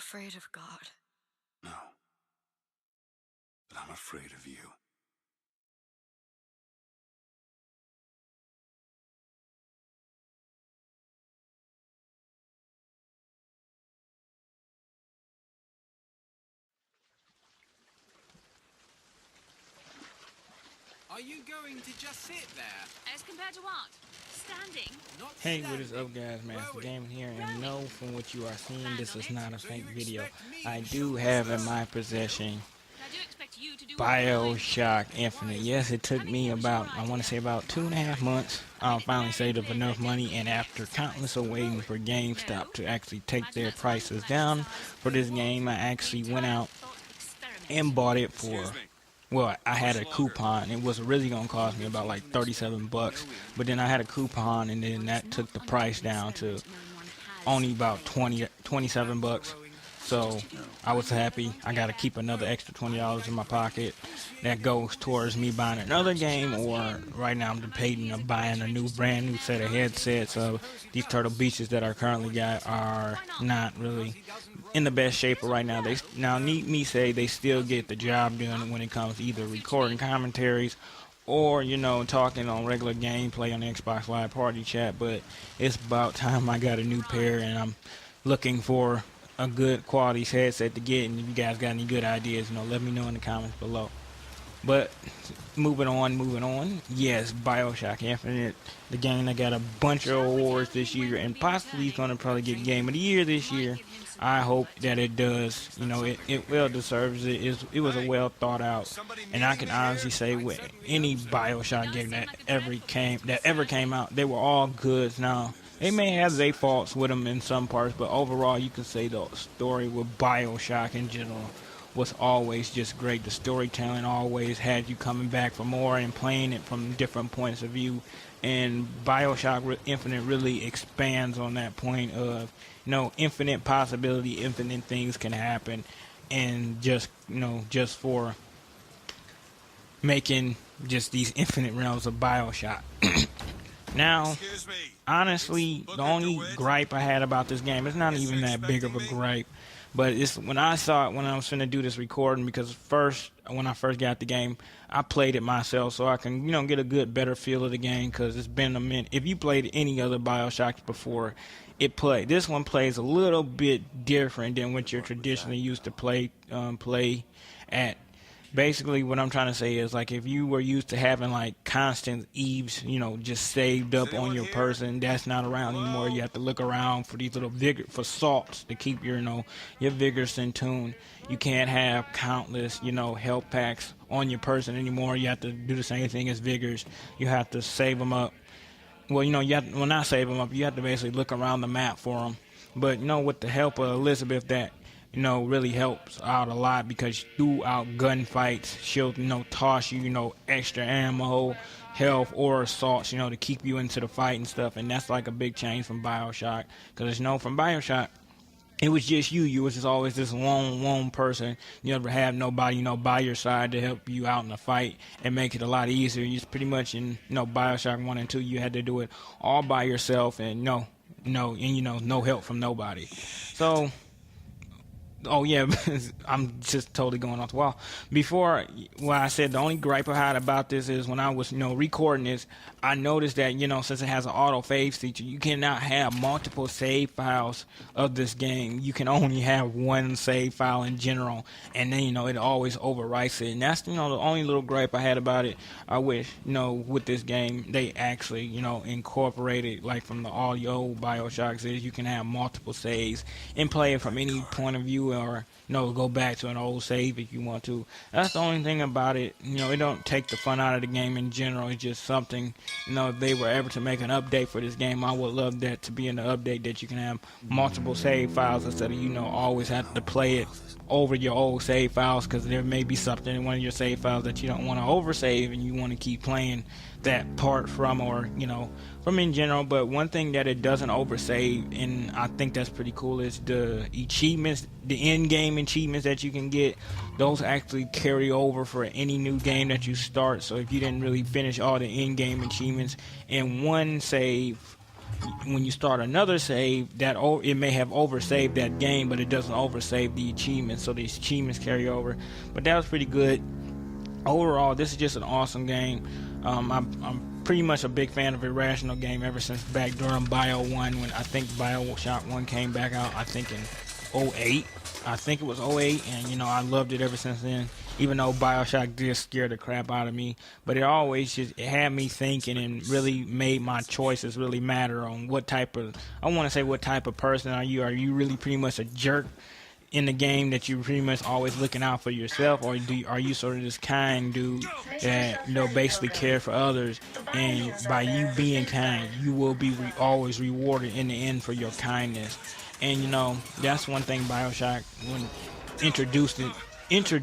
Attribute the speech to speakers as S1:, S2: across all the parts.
S1: afraid of God?
S2: No. But I'm afraid of you.
S3: Are you going to just sit there?
S1: As compared to what? Standing?
S3: Not
S4: Hey,
S3: standing.
S4: what is up, guys? Master
S3: Rowing.
S4: Gaming here, and no, from what you are seeing, this is not a
S3: So
S4: fake
S3: you
S4: video.
S3: expect me
S4: I
S3: to
S4: do
S3: show
S4: have
S3: my
S4: in my
S3: love?
S4: possession
S1: I do expect you to do
S4: BioShock Infinite. Yes, it took me about, I want to say about 2.5 months. I finally saved up enough money, and after countless of waiting for GameStop to actually take their prices down for this game, I actually went out and bought it for, well, I had a coupon. It was really gonna cost me about like 37 bucks, but then I had a coupon, and then that took the price down to only about 27 bucks. So I was happy. I got to keep another extra $20 in my pocket that goes towards me buying another game, or right now I'm debating of buying a brand new set of headsets. These Turtle Beaches that I currently got are not really in the best shape right now. They now need me say they still get the job done when it comes to either recording commentaries or, you know, talking on regular gameplay on the Xbox Live Party Chat. But it's about time I got a new pair, and I'm looking for a good quality headset to get. And if you guys got any good ideas, you know, let me know in the comments below. But moving on. Yes, BioShock Infinite, the game that got a bunch of awards this year, and possibly is going to probably get Game of the Year this year. I hope that it does. You know, it well deserves it. It was a well thought out, and I can honestly say with any BioShock game that ever came out, they were all good. Now they may have their faults with them in some parts, but overall, you can say the story with BioShock in general was always just great. The storytelling always had you coming back for more and playing it from different points of view. And BioShock Infinite really expands on that point of, you know, infinite possibility, infinite things can happen, and just, you know, just for making just these infinite realms of BioShock. Now, honestly, the only gripe I had about this game, it's not even that big of a gripe, but it's when I saw it when I was finna do this recording, because when I first got the game, I played it myself so I can, you know, get a better feel of the game, because it's been a minute. If you played any other BioShocks before, this one plays a little bit different than what you're traditionally used to play at. Basically, what I'm trying to say is, like, if you were used to having like constant Eves, you know, just saved up on your person, that's not around anymore. You have to look around for these little for salts to keep your, you know, your vigors in tune. You can't have countless, you know, health packs on your person anymore. You have to do the same thing as vigors. You have to save them up. Well, you know, not save them up. You have to basically look around the map for them. But, you know, with the help of Elizabeth, that, you know, really helps out a lot, because throughout gunfights, she'll, you know, toss you, you know, extra ammo, health, or assaults, you know, to keep you into the fight and stuff. And that's like a big change from BioShock, because, you know, from BioShock, it was just you. You was just always this lone person. You never have nobody, you know, by your side to help you out in the fight and make it a lot easier. You just pretty much in, you know, BioShock 1 and 2, you had to do it all by yourself, and no help from nobody. So, oh yeah, I'm just totally going off the wall. Before, well, I said the only gripe I had about this is when I was, you know, recording this, I noticed that, you know, since it has an auto save feature, you cannot have multiple save files of this game. You can only have one save file in general, and then, you know, it always overwrites it. And that's, you know, the only little gripe I had about it. I wish, you know, with this game, they actually, you know, incorporated, like from all the old BioShocks, is you can have multiple saves and play it from any point of view, or, you know, go back to an old save if you want to. That's the only thing about it. You know, it don't take the fun out of the game in general. It's just something, you know, if they were ever to make an update for this game, I would love that to be in the update, that you can have multiple save files instead of, you know, always have to play it over your old save files, because there may be something in one of your save files that you don't want to oversave, and you want to keep playing that part from, or, you know, from in general. But one thing that it doesn't oversave, and I think that's pretty cool, is the achievements, the in-game achievements that you can get. Those actually carry over for any new game that you start. So if you didn't really finish all the in-game achievements in one save, when you start another save, that it may have oversaved that game, but it doesn't oversave the achievements, so these achievements carry over. But that was pretty good. Overall, this is just an awesome game. I'm pretty much a big fan of Irrational Game ever since back during Bio 1, when I think BioShock 1 came back out, I think in 08. I think it was 08, and you know, I loved it ever since then. Even though BioShock did scare the crap out of me, but it always just had me thinking and really made my choices really matter on what type of, I want to say, what type of person are you? Are you really pretty much a jerk in the game that you're pretty much always looking out for yourself, or are you sort of this kind dude that, you know, basically care for others, and by you being kind, you will be always rewarded in the end for your kindness. And you know, that's one thing BioShock, when introduced into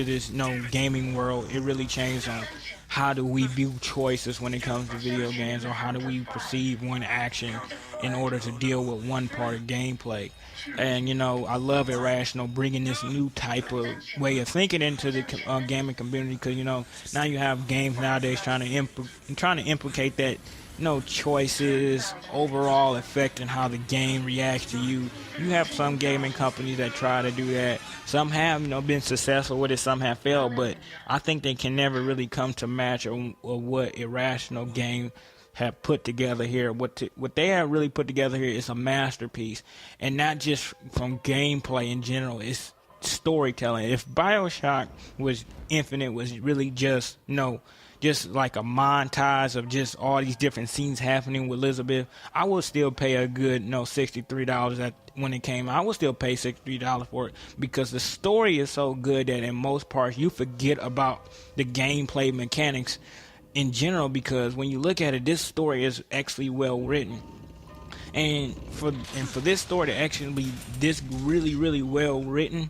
S4: this, you know, gaming world, it really changed on how do we view choices when it comes to video games, or how do we perceive one action in order to deal with one part of gameplay. And you know, I love Irrational bringing this new type of way of thinking into the gaming community, because you know, now you have games nowadays trying to implicate that, you know, choices overall affecting how the game reacts to you. You have some gaming companies that try to do that. Some have, you know, been successful with it, some have failed, but I think they can never really come to match or what Irrational Game have put together here. What they have really put together here is a masterpiece, and not just from gameplay in general. It's storytelling. If BioShock was Infinite was really just, you know, just like a montage of just all these different scenes happening with Elizabeth, I would still pay a good, you know, $63 when it came out. I would still pay $63 for it, because the story is so good that in most parts you forget about the gameplay mechanics in general, because when you look at it, this story is actually well written. And for this story to actually be this really well written,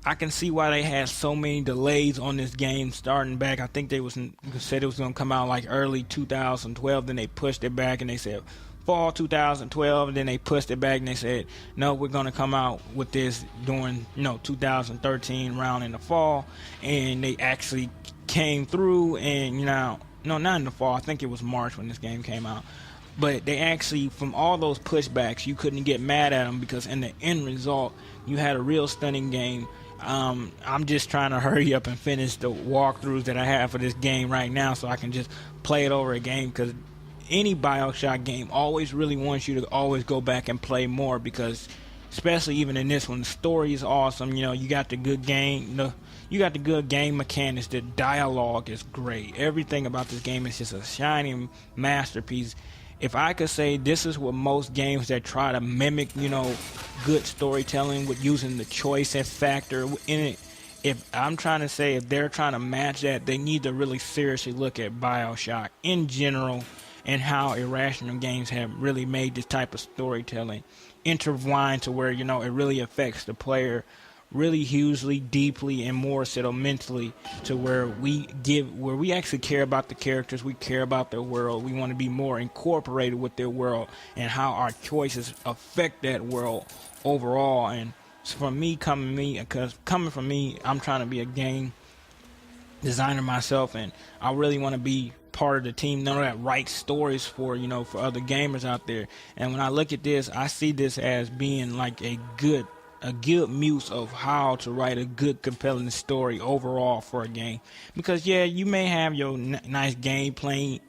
S4: I can see why they had so many delays on this game starting back. I think they said it was going to come out like early 2012, then they pushed it back and they said fall 2012, and then they pushed it back and they said, no, we're going to come out with this during, you know, 2013 around in the fall. And they actually came through, and, you know, no, not in the fall. I think it was March when this game came out. But they actually, from all those pushbacks, you couldn't get mad at them, because in the end result, you had a real stunning game. I'm just trying to hurry up and finish the walkthroughs that I have for this game right now, so I can just play it over again, because any BioShock game always really wants you to always go back and play more, because especially even in this one, the story is awesome. You know, you got the good game, you got the good game mechanics. The dialogue is great. Everything about this game is just a shining masterpiece. If I could say, this is what most games that try to mimic, you know, good storytelling with using the choice and factor in it, if I'm trying to say, if they're trying to match that, they need to really seriously look at BioShock in general, and how Irrational Games have really made this type of storytelling intertwined to where, you know, it really affects the player really hugely, deeply, and more so mentally, to where we actually care about the characters, we care about their world, we want to be more incorporated with their world, and how our choices affect that world overall. And coming from me, I'm trying to be a game designer myself, and I really want to be part of the team that writes stories for, you know, for other gamers out there. And when I look at this, I see this as being like a good muse of how to write a good, compelling story overall for a game. Because yeah, you may have your nice gameplay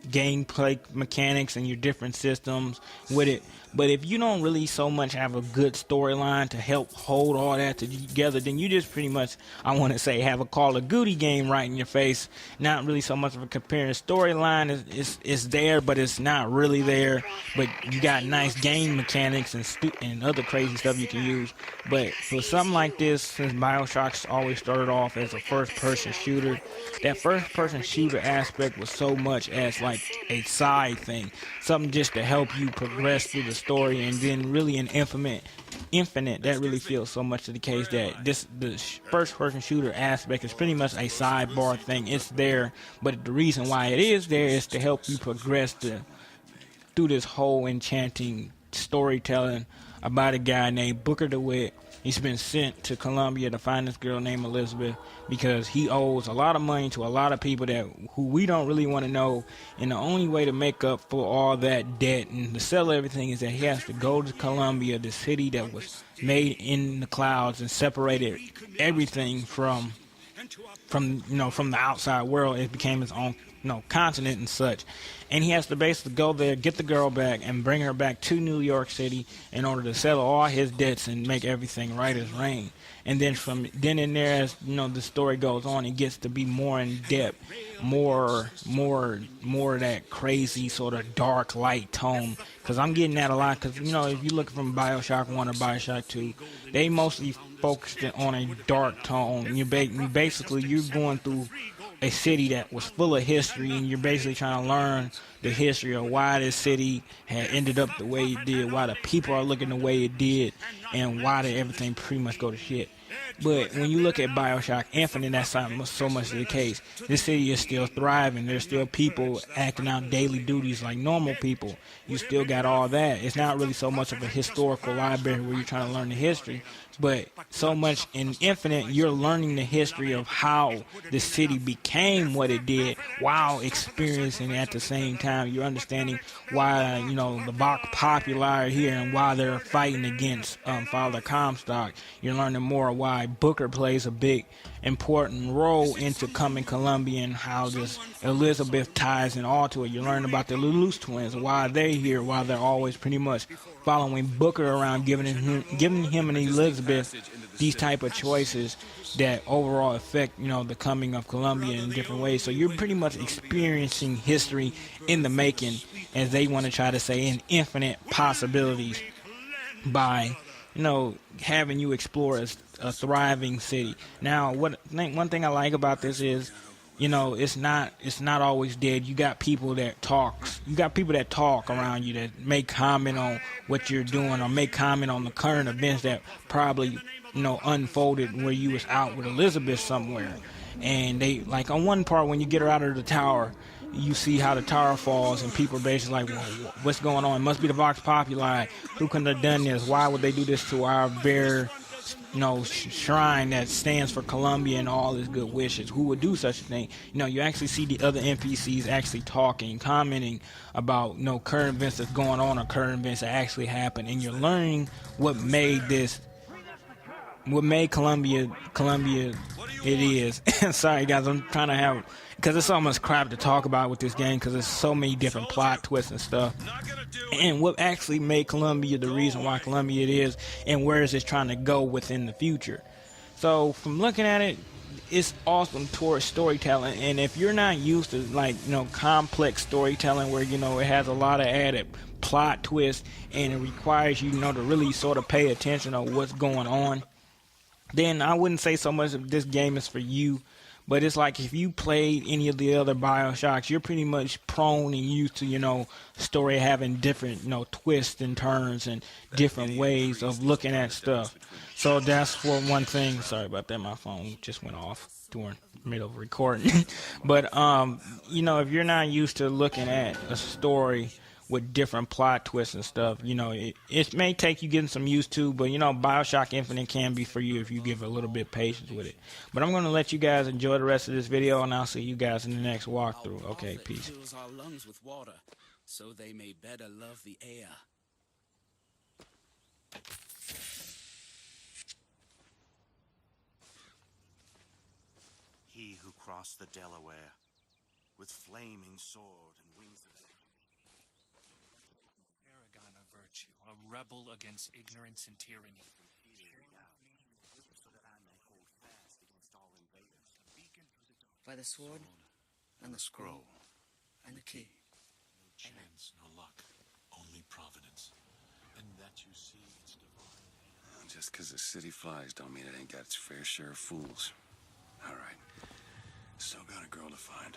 S4: mechanics and your different systems with it, but if you don't really so much have a good storyline to help hold all that together, then you just pretty much, I want to say, have a Call of Duty game right in your face. Not really so much of a comparing storyline. It's there, but it's not really there. But you got nice game mechanics and other crazy stuff you can use. But for something like this, since BioShock's always started off as a first-person shooter, that first-person shooter aspect was so much as like a side thing, something just to help you progress through the story. And then really in Infinite, that really feels so much to the case that the first-person shooter aspect is pretty much a sidebar thing. It's there, but the reason why it is there is to help you progress through this whole enchanting storytelling about a guy named Booker DeWitt, He's been sent to Colombia to find this girl named Elizabeth because he owes a lot of money to a lot of people who we don't really want to know. And the only way to make up for all that debt and to settle everything is that he has to go to Colombia, the city that was made in the clouds and separated everything from the outside world. It became his own continent and such. And he has to basically go there, get the girl back, and bring her back to New York City in order to settle all his debts and make everything right as rain. And then from then and there, as the story goes on, it gets to be more in depth, more of that crazy sort of dark light tone. Because I'm getting that a lot. Because if you look from BioShock 1 or BioShock 2, they mostly focused on a dark tone. You're going through a city that was full of history, and you're basically trying to learn the history of why this city had ended up the way it did, why the people are looking the way it did, and why did everything pretty much go to shit. But when you look at BioShock Infinite, that's not so much the case. This city is still thriving. There's still people acting out daily duties like normal people. You still got all that. It's not really so much of a historical library where you're trying to learn the history, but so much in Infinite, you're learning the history of how the city became what it did while experiencing it at the same time. You're understanding why, the Vox Populi are here and why they're fighting against Father Comstock. You're learning more why Booker plays a big, important role into coming Columbia and how this Elizabeth ties in all to it. You're learning about the Lelouch twins, why they're here, why they're always pretty much following Booker around, giving him and Elizabeth these type of choices that overall affect the coming of Columbia in different ways. So you're pretty much experiencing history in the making, as they want to try to say, in infinite possibilities by having you explore a thriving city. Now, one thing I like about this is, it's not always dead. You got people that talks. You got people that talk around you that make comment on what you're doing or make comment on the current events that probably unfolded where you was out with Elizabeth somewhere. And they, like, on one part when you get her out of the tower, you see how the tower falls, and people are basically like, well, what's going on? It must be the Vox Populi. Who couldn't have done this? Why would they do this to our bare shrine that stands for Columbia and all his good wishes? Who would do such a thing? You actually see the other NPCs actually talking, commenting about current events that's going on or current events that actually happen, and you're learning what made Columbia it is. Sorry guys, I'm trying to have, because there's so much crap to talk about with this game, because there's so many different plot twists and stuff, and what actually made Columbia the reason why Columbia it is, and where is it trying to go within the future. So from looking at it, it's awesome towards storytelling, and if you're not used to complex storytelling where it has a lot of added plot twists and it requires you to really sort of pay attention to what's going on, then I wouldn't say so much of this game is for you. But it's like if you played any of the other BioShocks, you're pretty much prone and used to, story having different, twists and turns and different ways of looking at stuff. So that's for one thing. Sorry about that. My phone just went off during the middle of recording. But, if you're not used to looking at a story with different plot twists and stuff, it may take you getting some used to, but BioShock Infinite can be for you if you give a little bit of patience with it. But I'm going to let you guys enjoy the rest of this video, and I'll see you guys in the next walkthrough. Okay, peace.
S3: Fills our lungs with water, so they may better love the air.
S2: He who crossed the Delaware with flaming sword and wings of
S5: Paragon of virtue, a rebel against ignorance and tyranny.
S2: so that I may hold fast against all invaders.
S6: By the sword and the scroll and the key.
S2: No chance, no luck, only providence. And that you see its divine. Just because the city flies don't mean it ain't got its fair share of fools. All right. Still got a girl to find.